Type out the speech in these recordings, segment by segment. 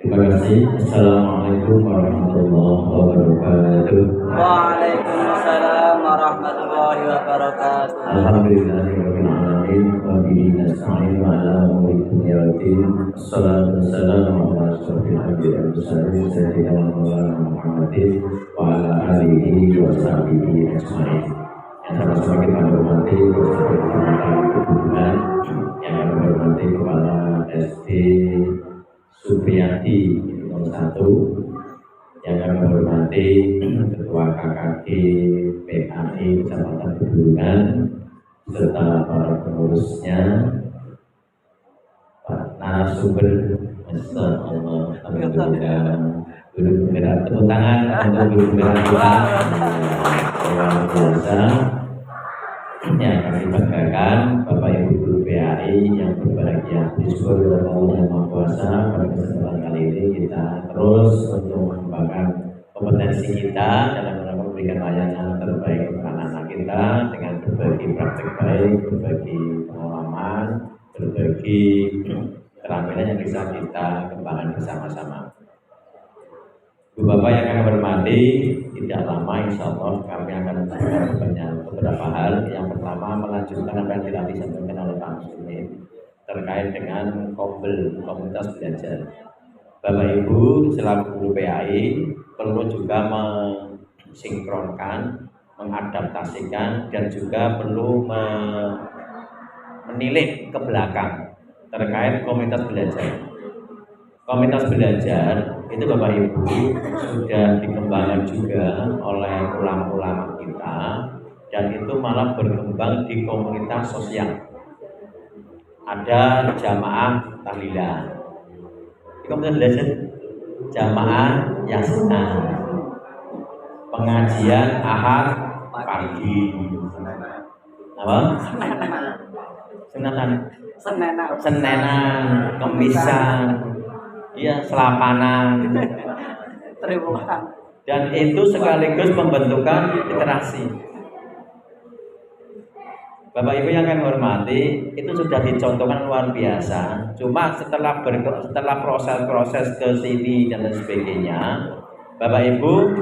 Terima kasih. Assalamualaikum warahmatullahi wabarakatuh. Waalaikumsalam warahmatullahi wabarakatuh. Alhamdulillahirabbil alamin wa bihi nasta'inu ala umuri dunya waddin. Assalatu wassalamu ala asyrofil anbiya'i wal mursalin sayyidina Maulana Muhammadin wa ala alihi wa sahbihi ajmain. Yang sama-sama kita hormati Hubungan, yang kami hormati Kepala SD Supriyadi nomor 1, yang kami hormati Ketua KKG PAI Kecamatan Hubungan serta para pengurusnya, Pak narasumber, alhamdulillah, guru pembela, tepuk tangan untuk guru pembela Tuhan luar biasa yang kami banggakan, Bapak Ibu guru PAI yang berbahagia. Disyukur oleh Allah yang Maha Kuasa, pada kesempatan kali ini kita terus untuk mengembangkan kompetensi kita dalam rangka memberikan layanan terbaik kepada anak-anak kita dengan berbagi praktek baik, berbagi pengalaman, berbagi keterampilan yang bisa kita kembangkan bersama-sama. Ibu Bapak yang kami hormati, tidak lama insya Allah kami akan membahas beberapa hal. Yang pertama, melanjutkan apa yang telah disampaikan oleh Pak Muslimin terkait dengan komunitas belajar. Bapak Ibu selaku guru PAI perlu juga mensinkronkan, mengadaptasikan, dan juga perlu menilik ke belakang terkait komunitas belajar. Komunitas belajar itu Bapak Ibu sudah dikembangkan juga oleh ulama-ulama kita, dan itu malah berkembang di komunitas sosial. Ada jamaah tahlilah, komunitas belajar, jamaah yasinan, pengajian ahad pagi, apa? Senenan, kemisan, iya, selapanan, dan itu sekaligus pembentukan literasi. Bapak Ibu yang kami hormati, itu sudah dicontohkan luar biasa. Cuma setelah proses-proses ke sini dan sebagainya, Bapak Ibu,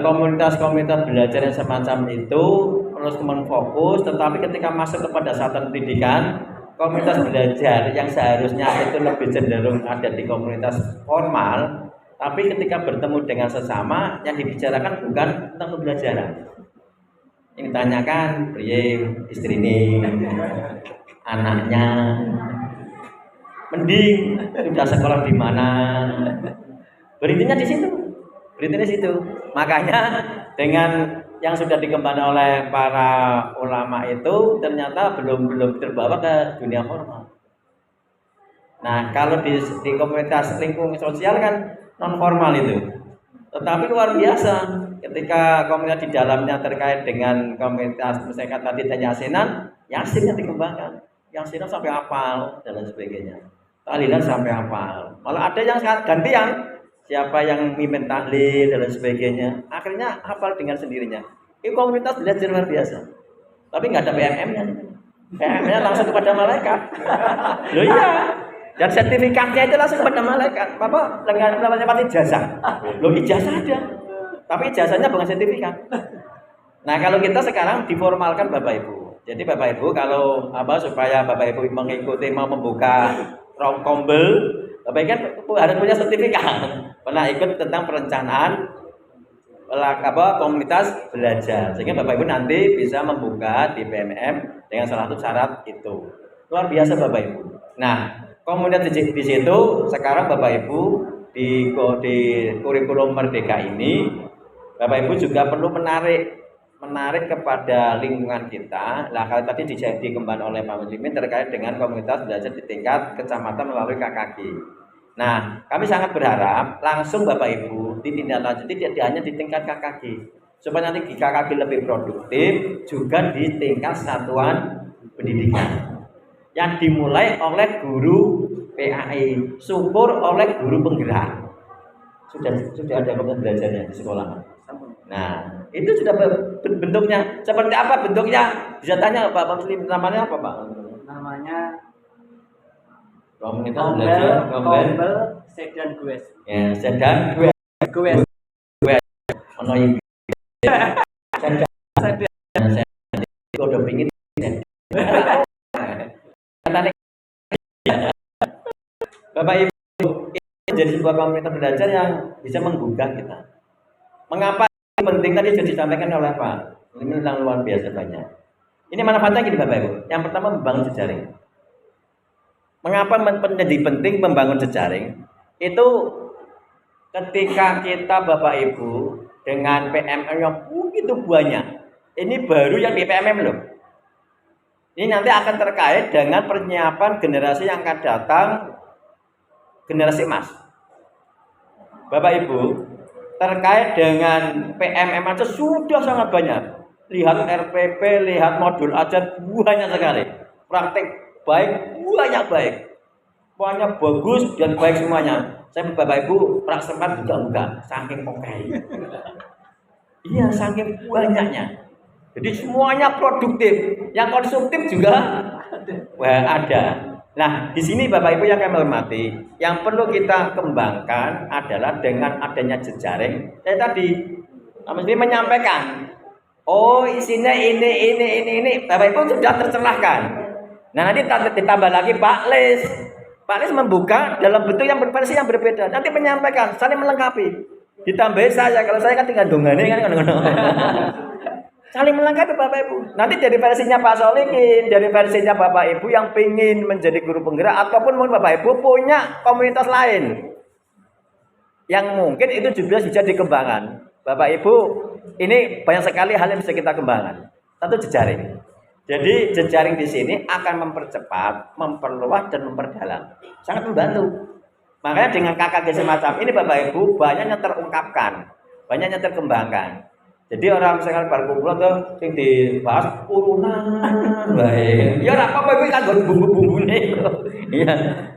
komunitas-komunitas belajar yang semacam itu terus menfokus, tetapi ketika masuk kepada satuan pendidikan, komunitas belajar yang seharusnya itu lebih cenderung ada di komunitas formal, tapi ketika bertemu dengan sesama, yang dibicarakan bukan tentang pembelajaran. Yang ditanyakan, istri ini, anaknya, mending sudah sekolah di mana, berhentinya di situ. Makanya dengan yang sudah dikembangkan oleh para ulama itu ternyata belum terbawa ke dunia formal. Nah, kalau di komunitas lingkungan sosial kan non formal itu, tetapi luar biasa ketika komunitas di dalamnya terkait dengan komunitas misalkan tadi yasinan, yasinnya dikembangkan, yasinan sampai hafal dan sebagainya, tahlilan sampai hafal. Malah ada yang gantian, siapa yang mimpin tahlil dan sebagainya, akhirnya hafal dengan sendirinya. Ini komunitas belajar luar biasa, tapi nggak ada PMM-nya. PMM-nya langsung kepada malaikat. Loh iya, dan sertifikatnya itu langsung kepada malaikat. Bapak namanya ijazah. Loh ijazah ada, tapi ijazahnya bukan sertifikat. Nah kalau kita sekarang diformalkan Bapak Ibu. Jadi Bapak Ibu kalau supaya Bapak Ibu mengikuti mau membuka kombel, Bapak Ibu kan harus punya sertifikat. Pernah ikut tentang perencanaan komunitas belajar, sehingga Bapak Ibu nanti bisa membuka di PMM dengan salah satu syarat itu. Luar biasa Bapak Ibu. Nah, komunitas di situ sekarang Bapak Ibu di kurikulum Merdeka ini, Bapak Ibu juga perlu menarik kepada lingkungan kita. Nah, kalau tadi dikembangkan oleh Pak Muslimin terkait dengan komunitas belajar di tingkat kecamatan melalui KKG. Nah, kami sangat berharap langsung Bapak Ibu ditindaklanjuti tidak hanya di tingkat KKG, supaya nanti di KKG lebih produktif juga di tingkat satuan pendidikan yang dimulai oleh guru PAI, syukur oleh guru penggerak. Sudah ada komunitas belajarnya di sekolah. Nah, itu sudah bentuknya seperti apa bentuknya? Bisa tanya Pak Muslim, namanya apa Pak? Namanya Komunitas belajar Kombel Sedan gue. Ya, sedan gue ono yang sedan. Udah pingin Bapak Ibu, ini jadi sebuah komunitas belajar yang bisa menggugah kita. Mengapa ini penting tadi sudah disampaikan oleh Pak? Ini yang luar biasa banyak. Ini manfaatnya gini Bapak Ibu. Yang pertama membangun jejaring. Mengapa menjadi penting membangun jejaring? Itu ketika kita Bapak Ibu dengan PMM yang begitu banyak. Ini baru yang di PMM loh. Ini nanti akan terkait dengan penyiapan generasi yang akan datang, generasi emas. Bapak Ibu, terkait dengan PMM aja sudah sangat banyak. Lihat RPP, lihat modul ajar banyak sekali. Praktek baik, banyak baik. Semuanya bagus dan baik semuanya. Saya Bapak Ibu praktekan juga enggak, saking oke. Iya, saking banyaknya. Jadi semuanya produktif, yang konsumtif juga ada. Nah, di sini Bapak Ibu yang kami hormati, yang perlu kita kembangkan adalah dengan adanya jejaring. Saya tadi mesti menyampaikan, oh isinya ini, Bapak Ibu sudah tercerahkan. Nah nanti ditambah lagi Pak Lis. Pak Lis membuka dalam bentuk yang berversi yang berbeda. Nanti menyampaikan, saling melengkapi. Ditambahin saya, kalau saya kan tinggal dongane kan. Saling melengkapi Bapak Ibu. Nanti dari versinya Pak Solikin, dari versinya Bapak Ibu yang ingin menjadi guru penggerak, ataupun mungkin Bapak Ibu punya komunitas lain yang mungkin itu juga bisa dikembangkan. Bapak Ibu, ini banyak sekali hal yang bisa kita kembangkan. Satu, jejaring. Jadi jejaring di sini akan mempercepat, memperluas dan memperdalam. Sangat membantu. Makanya dengan KKG semacam ini Bapak Ibu banyaknya terungkapkan, banyaknya terkembangkan. Jadi orang misalkan berkumpul tuh yang dibahas urunan baik. Ya ora apa-apa kuwi kanggo bumbu-bumbune. Iya.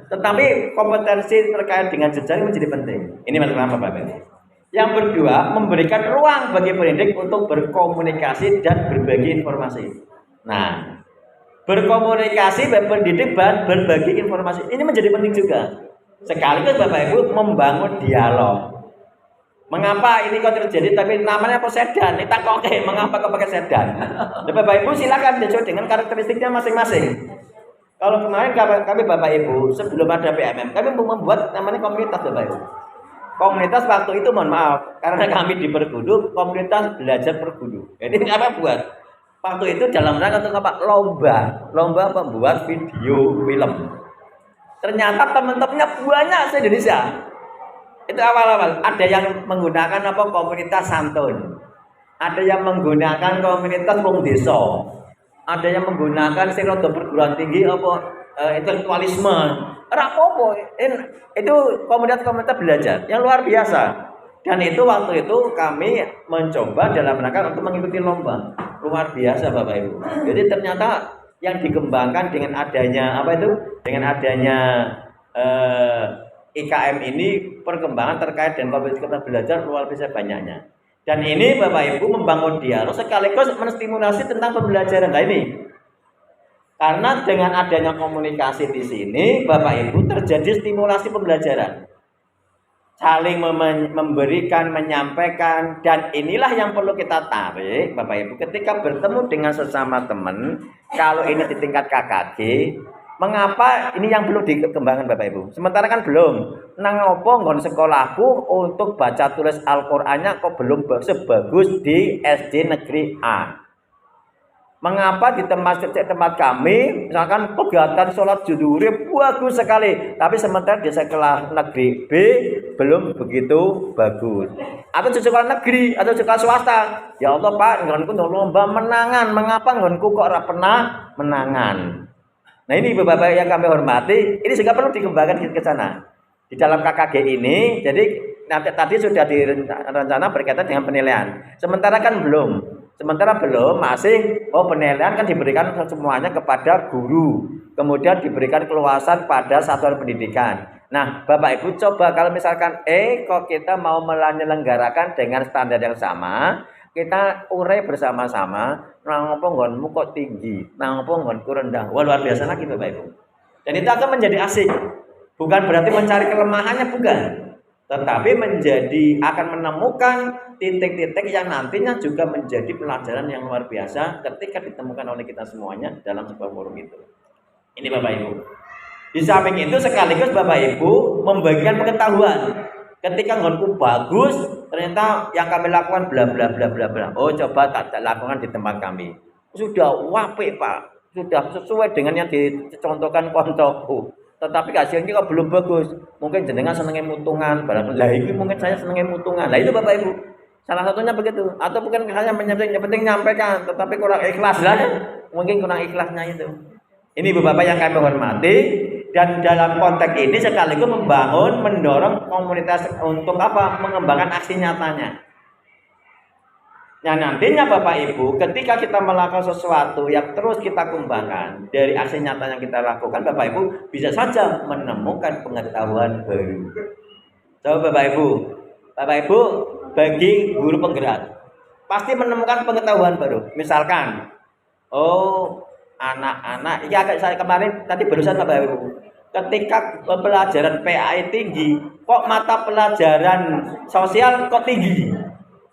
Tetapi kompetensi terkait dengan jejaring menjadi penting. Ini pertama Bapak. Yang kedua, memberikan ruang bagi pendidik untuk berkomunikasi dan berbagi informasi. Nah, berkomunikasi dan pendidik dan berbagi informasi ini menjadi penting juga. Sekaligus Bapak Ibu membangun dialog. Mengapa ini kok terjadi? Tapi namanya apa sedan? Kita kok mengapa kok pakai sedan? Bapak Ibu silakan sesuai dengan karakteristiknya masing-masing. Kalau kemarin kami Bapak Ibu sebelum ada PMM, kami membuat namanya komunitas Bapak Ibu. Komunitas waktu itu mohon maaf karena kami di Pergudu, komunitas belajar Pergudu. Jadi apa buat? Waktu itu dalam rangka untuk apa? Lomba membuat video film. Ternyata teman-temannya banyak se-Indonesia. Itu awal-awal ada yang menggunakan apa komunitas santun, ada yang menggunakan komunitas wong desa, ada yang menggunakan sing rada perguruan tinggi apa intelektualisme. Ora apa-apa, itu komunitas-komunitas belajar yang luar biasa. Dan itu waktu itu kami mencoba dalam rangka untuk mengikuti lomba. Luar biasa Bapak Ibu. Jadi ternyata yang dikembangkan dengan adanya apa itu? Dengan adanya IKM ini perkembangan terkait dengan komunitas belajar luar biasa banyaknya. Dan ini Bapak Ibu membangun dialog sekaligus menstimulasi tentang pembelajaran. Nah ini karena dengan adanya komunikasi di sini Bapak Ibu terjadi stimulasi pembelajaran. Saling memberikan, menyampaikan, dan inilah yang perlu kita tarik Bapak Ibu ketika bertemu dengan sesama teman. Kalau ini di tingkat KKG, mengapa ini yang perlu dikembangkan Bapak Ibu? Sementara kan belum. Nang opo nggon sekolahku untuk baca tulis Al-Qur'annya kok belum sebagus di SD negeri A. Mengapa di tempat kami misalkan kegiatan sholat zuhur bagus sekali, tapi sementara di sekolah negeri B belum begitu bagus. Atau di sekolah negeri atau sekolah swasta, ya Allah Pak, nggonku lomba menangan, mengapa nggonku kok ora pernah menangan? Nah ini Bapak yang kami hormati, ini juga perlu dikembangkan ke sana. Di dalam KKG ini, jadi nanti tadi sudah direncana berkaitan dengan penilaian. Sementara kan belum. Sementara belum, masih penilaian kan diberikan semuanya kepada guru. Kemudian diberikan keluasan pada satuan pendidikan. Nah, Bapak Ibu coba kalau misalkan kok kita mau menyelenggarakan dengan standar yang sama, kita urai bersama-sama, nang opo nggonmu kok tinggi, nang opo nggonku rendah. Wah, luar biasa lagi Bapak Ibu. Dan itu akan menjadi asik. Bukan berarti mencari kelemahannya, bukan. Tetapi akan menemukan titik-titik yang nantinya juga menjadi pelajaran yang luar biasa ketika ditemukan oleh kita semuanya dalam sebuah forum itu. Ini Bapak Ibu. Di samping itu sekaligus Bapak Ibu membagikan pengetahuan. Ketika ngonku bagus, ternyata yang kami lakukan bla bla bla bla bla. Oh, coba tak lakukan di tempat kami. Sudah wapik Pak, sudah sesuai dengan yang dicontohkan koncoku. Tetapi hasilnya kok belum bagus. Mungkin jenengan senengnya mutungan, barang lah itu mungkin saya senengnya mutungan. Lah itu Bapak Ibu. Salah satunya begitu. Atau mungkin hanya penting nyampaikan, tetapi kurang ikhlas lah. Mungkin kurang ikhlasnya itu. Ini Bapak yang kami hormati. Dan dalam konteks ini sekaligus mendorong komunitas untuk apa? Mengembangkan aksi nyatanya. Nah nantinya Bapak Ibu, ketika kita melakukan sesuatu yang terus kita kembangkan dari aksi nyata yang kita lakukan, Bapak Ibu bisa saja menemukan pengetahuan baru. Coba Bapak Ibu bagi guru penggerak pasti menemukan pengetahuan baru. Misalkan, oh anak-anak, ini agak saya kemarin tadi barusan Bapak Ibu, ketika pelajaran PAI tinggi, kok mata pelajaran sosial kok tinggi?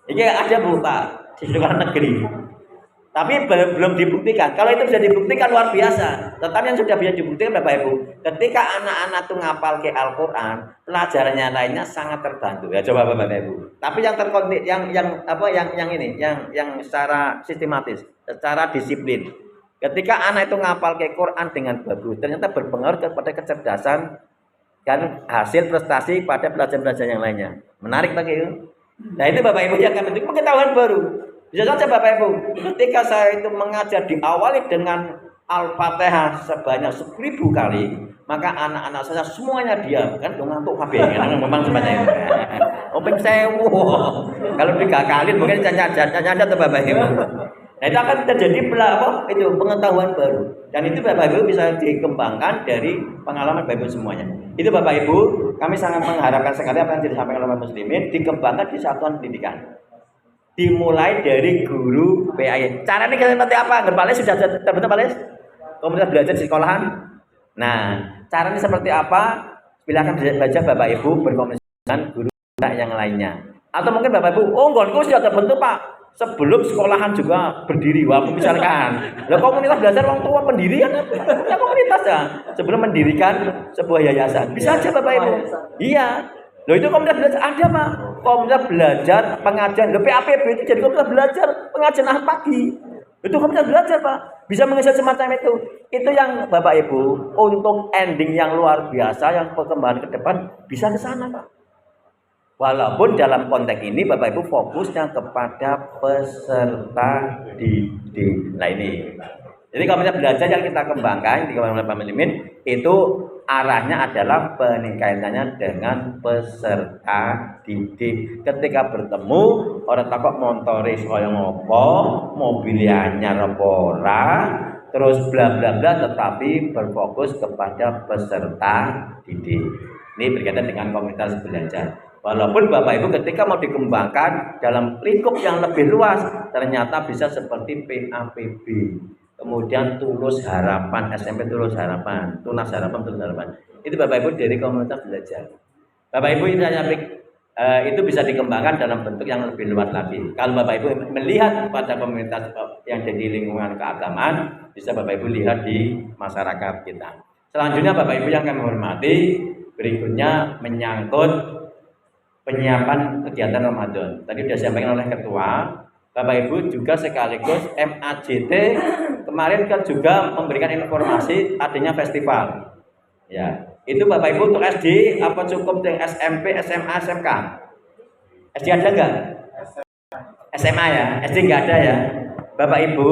Ini ada Bu Pak di sekolah negeri. Tapi belum dibuktikan. Kalau itu bisa dibuktikan luar biasa. Tetapi yang sudah bisa dibuktikan Bapak Ibu, ketika anak-anak tuh ngapal ke Al-Qur'an, pelajarannya lainnya sangat terbantu. Ya coba Bapak Ibu. Tapi yang secara sistematis, secara disiplin. Ketika anak itu ngapal ke Quran dengan bagus, ternyata berpengaruh kepada kecerdasan dan hasil prestasi pada pelajaran-pelajaran yang lainnya. Menarik tak itu? Nah itu Bapak Ibu yang akan menjadi pengetahuan baru. Bisa saja Bapak Ibu, ketika saya itu mengajar diawali dengan Al-Fatihah sebanyak 1000 kali, maka anak-anak saya semuanya diam, kan ngantuk kabeh, memang sebanyak itu. Openg sewu. Kalau 3 kali mungkin nyanya tuh Bapak Ibu. Nah itu akan terjadi pengetahuan baru. Dan itu Bapak Ibu bisa dikembangkan dari pengalaman Bapak Ibu semuanya. Itu Bapak Ibu, kami sangat mengharapkan sekali apa yang disampaikan oleh muslimin dikembangkan di satuan pendidikan. Dimulai dari guru PAI. Caranya seperti apa? Ngerpales sudah terbentuk Pales? Komunitas belajar di sekolahan. Nah, caranya seperti apa? Silakan baca Bapak Ibu berkomunikasi dengan guru yang lainnya. Atau mungkin Bapak Ibu, oh ngonku sudah terbentuk Pak. Sebelum sekolahan juga berdiri, waktu misalkan. Lah komunitas belajar orang tua pendirian, ya komunitas ya. Sebelum mendirikan sebuah yayasan, bisa aja Bapak Ibu. Iya. Loh itu komunitas belajar ada Pak. Komunitas belajar pengajian. Loh PAPB itu jadi komunitas belajar pengajian ahad pagi. Itu komunitas belajar Pak. Bisa mengisi semacam itu. Itu yang Bapak Ibu untuk ending yang luar biasa, yang perkembangan ke depan bisa ke sana Pak. Walaupun dalam konteks ini Bapak Ibu fokusnya kepada peserta didik. Nah ini. Jadi komunitas belajar yang kita kembangkan di Komunitas Muslimin itu arahnya adalah peningkatannya dengan peserta didik. Ketika bertemu orang takut montore kaya ngopo, mobilnya anyar apa ora, terus bla bla bla, tetapi berfokus kepada peserta didik. Ini berkaitan dengan komunitas belajar. Walaupun Bapak Ibu ketika mau dikembangkan dalam lingkup yang lebih luas, ternyata bisa seperti PAPB, kemudian Tulus Harapan, SMP Tulus Harapan, Tunas Harapan. Itu Bapak Ibu dari komunitas belajar. Bapak Ibu itu bisa dikembangkan dalam bentuk yang lebih luas lagi. Kalau Bapak Ibu melihat pada komunitas yang jadi lingkungan keagamaan, bisa Bapak Ibu lihat di masyarakat kita. Selanjutnya Bapak Ibu yang kami hormati, berikutnya menyangkut penyiapan kegiatan Ramadan. Tadi sudah disampaikan oleh Ketua. Bapak Ibu juga sekaligus MAJT kemarin kan juga memberikan informasi adanya festival. Ya, itu Bapak Ibu untuk SD apa cukup dengan SMP, SMA, SMK? SD ada enggak? SMA ya, SD enggak ada ya. Bapak Ibu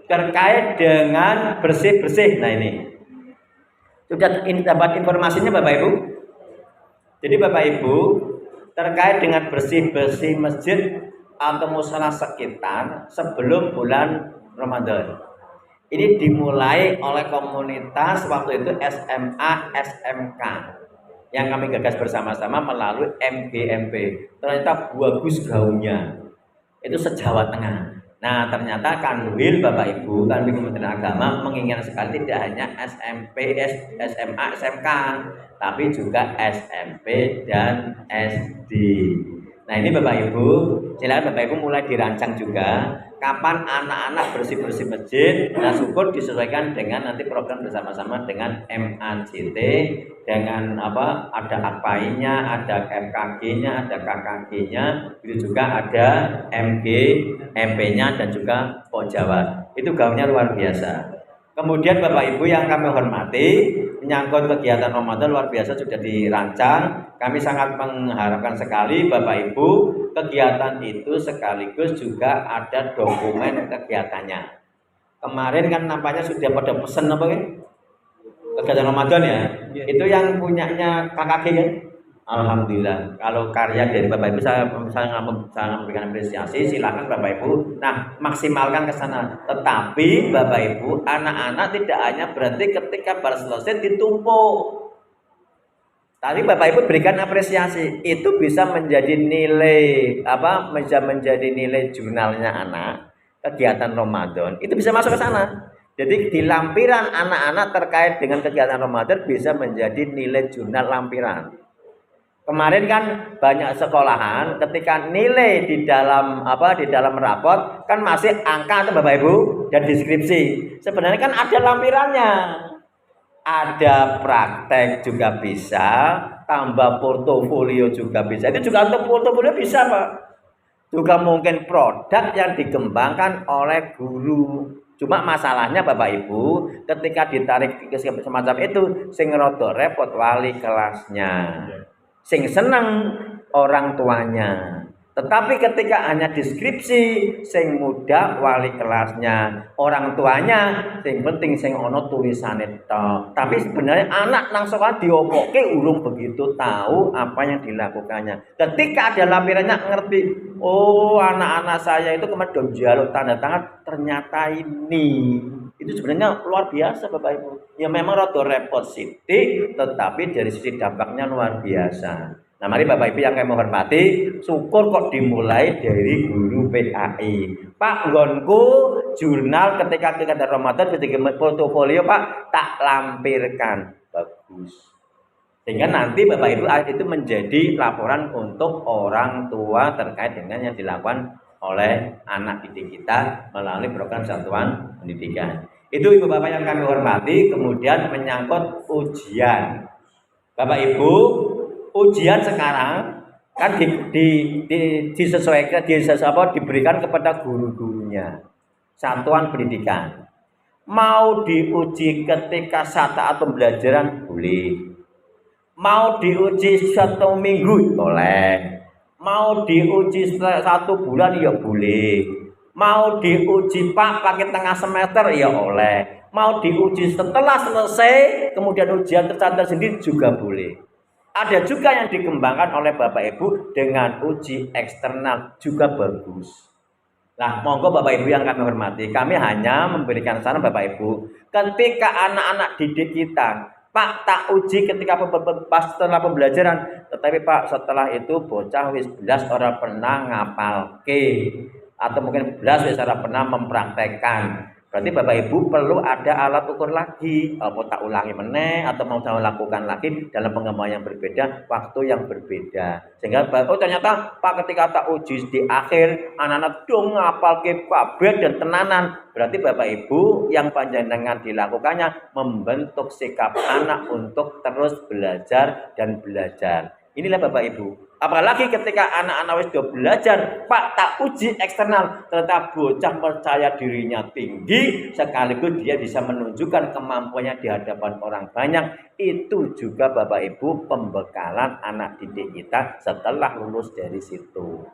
terkait dengan bersih-bersih. Nah ini sudah dapat informasinya Bapak Ibu. Jadi Bapak Ibu terkait dengan bersih-bersih masjid atau musala sekitar sebelum bulan Ramadan. Ini dimulai oleh komunitas waktu itu SMA SMK yang kami gagas bersama-sama melalui MGMP. Ternyata bagus gaungnya. Itu se-Jawa Tengah. Nah, ternyata Kanwil Bapak Ibu, Kanwil Kementerian Agama menginginkan sekali tidak hanya SMP, SMA, SMK, tapi juga SMP dan SD. Nah, ini Bapak Ibu, silakan Bapak Ibu mulai dirancang juga kapan anak-anak bersih-bersih masjid. Nah, syukur disesuaikan dengan nanti program bersama-sama dengan MAJT, dengan apa, ada akpainya, ada FKG-nya, ada KKG-nya, itu juga ada MG, MP-nya dan juga Jawa. Itu gaungnya luar biasa. Kemudian Bapak Ibu yang kami hormati, menyangkut kegiatan Ramadan luar biasa sudah dirancang. Kami sangat mengharapkan sekali Bapak Ibu, kegiatan itu sekaligus juga ada dokumen kegiatannya. Kemarin kan nampaknya sudah pada pesen apa kan? Kegiatan Ramadan ya. Itu yang punyanya KKG kan? Alhamdulillah. Kalau karya dari Bapak Ibu saya memberikan apresiasi, silakan Bapak Ibu. Nah, maksimalkan ke sana. Tetapi Bapak Ibu, anak-anak tidak hanya berhenti ketika baru selesai ditumpuk. Tapi Bapak Ibu berikan apresiasi. Itu bisa menjadi nilai apa? Bisa menjadi nilai jurnalnya anak. Kegiatan Ramadan itu bisa masuk ke sana. Jadi di lampiran anak-anak terkait dengan kegiatan Ramadan bisa menjadi nilai jurnal lampiran. Kemarin kan banyak sekolahan ketika nilai di dalam rapot kan masih angka tuh Bapak Ibu dan deskripsi. Sebenarnya kan ada lampirannya. Ada praktek juga bisa, tambah portofolio juga bisa. Itu juga untuk portofolio bisa, Pak. Juga mungkin produk yang dikembangkan oleh guru. Cuma masalahnya Bapak Ibu, ketika ditarik ke semacam itu, sing rada repot wali kelasnya. Sing seneng orang tuanya. Tetapi ketika hanya deskripsi, sing muda wali kelasnya, orang tuanya, sing penting sing ono tulisane tok. Tapi sebenarnya anak nang sekolah diopoke urung begitu tahu apa yang dilakukannya. Ketika ada lampirannya ngerti, oh anak-anak saya itu kemarin jaluk tanda tangan, ternyata ini. Itu sebenarnya luar biasa Bapak Ibu. Ya memang rada repot sithik, tetapi dari sisi dampaknya luar biasa. Nah, mari Bapak Ibu yang kami hormati, syukur kok dimulai dari guru PAI. Pak, nggonku jurnal ketika kegiatan Ramadan ketika portofolio Pak tak lampirkan. Bagus. Sehingga nanti Bapak Ibu itu menjadi laporan untuk orang tua terkait dengan yang dilakukan oleh anak didik kita melalui program satuan pendidikan. Itu Ibu Bapak yang kami hormati, kemudian menyangkut ujian. Bapak Ibu, ujian sekarang kan disesuaikan diberikan kepada guru-gurunya satuan pendidikan. Mau diuji ketika saat pembelajaran boleh, mau diuji 1 minggu boleh, mau diuji 1 bulan ya boleh, mau diuji pakai tengah semester ya oleh, mau diuji setelah selesai kemudian ujian tercatat sendiri juga boleh. Ada juga yang dikembangkan oleh Bapak Ibu dengan uji eksternal juga bagus. Nah, monggo Bapak Ibu yang kami hormati, kami hanya memberikan saran Bapak Ibu, ketika anak-anak didik kita, Pak tak uji ketika setelah pembelajaran, tetapi Pak setelah itu bocah wis belas orang pernah ngapalke atau mungkin belas wis ora pernah mempraktekkan. Berarti Bapak Ibu perlu ada alat ukur lagi, mau tak ulangi meneh atau mau saya lakukan lagi dalam pengembangan yang berbeda, waktu yang berbeda. Sehingga ternyata Pak ketika tak uji di akhir anak-anak dong ngapal ke kabeh dan tenanan. Berarti Bapak Ibu yang panjenengan dilakukannya membentuk sikap anak untuk terus belajar dan belajar. Inilah Bapak Ibu. Apalagi ketika anak-anak wis do belajar, Pak tak uji eksternal, ternyata bocah percaya dirinya tinggi, sekaligus dia bisa menunjukkan kemampuannya di hadapan orang banyak. Itu juga Bapak Ibu pembekalan anak didik kita setelah lulus dari situ.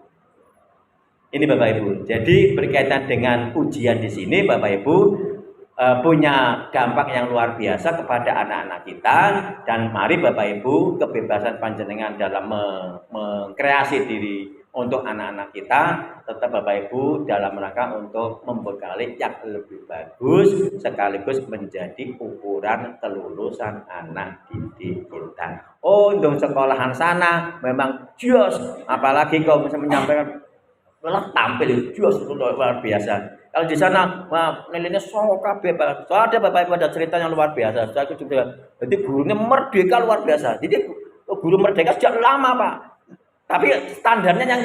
Ini Bapak Ibu. Jadi berkaitan dengan ujian di sini Bapak Ibu punya dampak yang luar biasa kepada anak-anak kita, dan mari Bapak Ibu kebebasan panjenengan dalam mengkreasi diri untuk anak-anak kita tetap Bapak Ibu dalam rangka untuk membekali yang lebih bagus sekaligus menjadi ukuran kelulusan anak didik kita. Oh, untuk sekolahan sana memang jos, apalagi kau bisa menyampaikan malah tampil jos luar biasa. Kalau di sana wah nilainya songo kabeh Pak. So, ada Bapak Ibu ada cerita yang luar biasa. Saya juga jadi gurunya merdeka luar biasa. Jadi guru merdeka sejak lama Pak. Tapi standarnya yang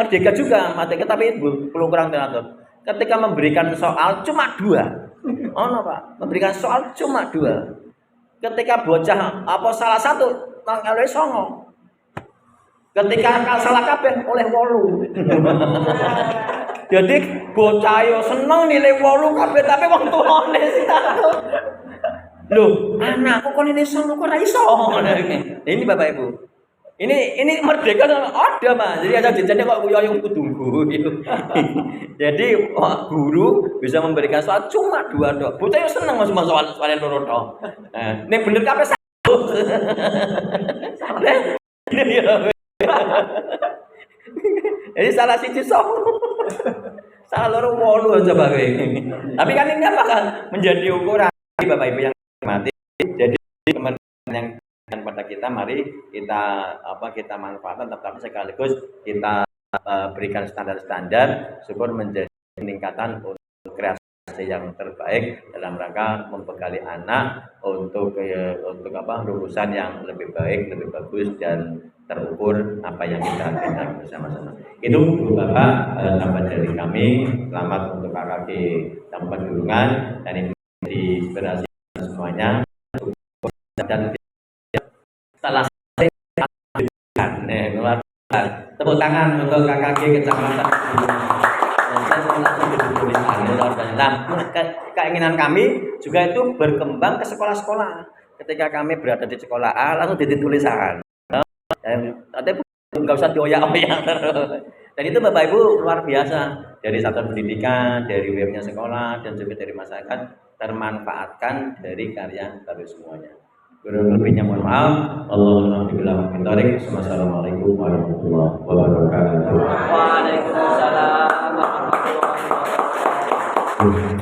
merdeka juga merdeka tapi belum kurang teratur. Ketika memberikan soal cuma 2. Oh no Pak, memberikan soal cuma 2. Ketika bocah apa salah satu oleh songo. Ketika salah kabeh oleh 8. Jadi bocah yo seneng nilai 8 kabeh tapi wong tuane sih takut. Loh, anakku kok nilai songo kok ora iso. Ini Bapak Ibu. Ini merdeka ada Mas. Jadi ada jajannya kok yang kutunggu gitu. Jadi guru bisa memberikan soal cuma 2 tok. Bocah yo seneng Mas soal loro tok. Nah, ini bener kabeh satu. Jadi salah siji songo. Salah loro 8 aja Bapak. Tapi kan ini apakah menjadi ukuran Bapak Ibu yang mati. Jadi teman-teman yang pada kita mari kita manfaatkan tetapi sekaligus kita berikan standar-standar supaya menjadi peningkatan untuk kreasi yang terbaik dalam rangka membekali anak untuk lulusan yang lebih baik, lebih bagus dan terukur apa yang kita lakukan bersama-sama. Itu Bapak tambahan dari kami. Selamat untuk KKG Kabupaten Bulungan dan ini menjadi inspirasi semuanya dan salah luar tepuk tangan untuk KKG Kecamatan keinginan kami juga itu berkembang ke sekolah-sekolah. Ketika kami berada di sekolah A langsung jadi tulisan. Tapi nggak usah dioyak-oyak terus. Dan itu Bapak Ibu luar biasa dari satuan pendidikan, dari webnya sekolah dan juga dari masyarakat termanfaatkan dari karya baru semuanya. Kurang lebihnya mohon maaf. Wassalamualaikum warahmatullahi wabarakatuh. Waalaikumsalam warahmatullahi wabarakatuh.